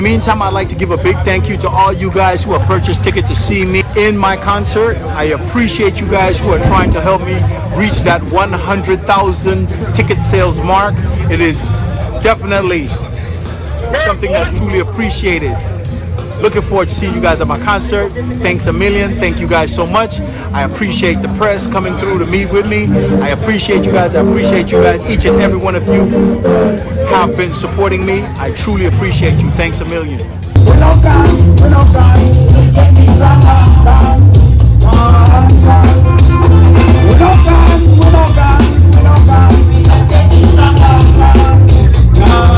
meantime, I'd like to give a big thank you to all you guys who have purchased tickets to see me in my concert. I appreciate you guys who are trying to help me reach that 100,000 ticket sales mark. It is definitely something that's truly appreciated. Looking forward to seeing you guys at my concert. Thanks a million. Thank you guys so much. I appreciate the press coming through to meet with me. I appreciate you guys. I appreciate you guys, each and every one of you who have been supporting me. I truly appreciate you. Thanks a million. No.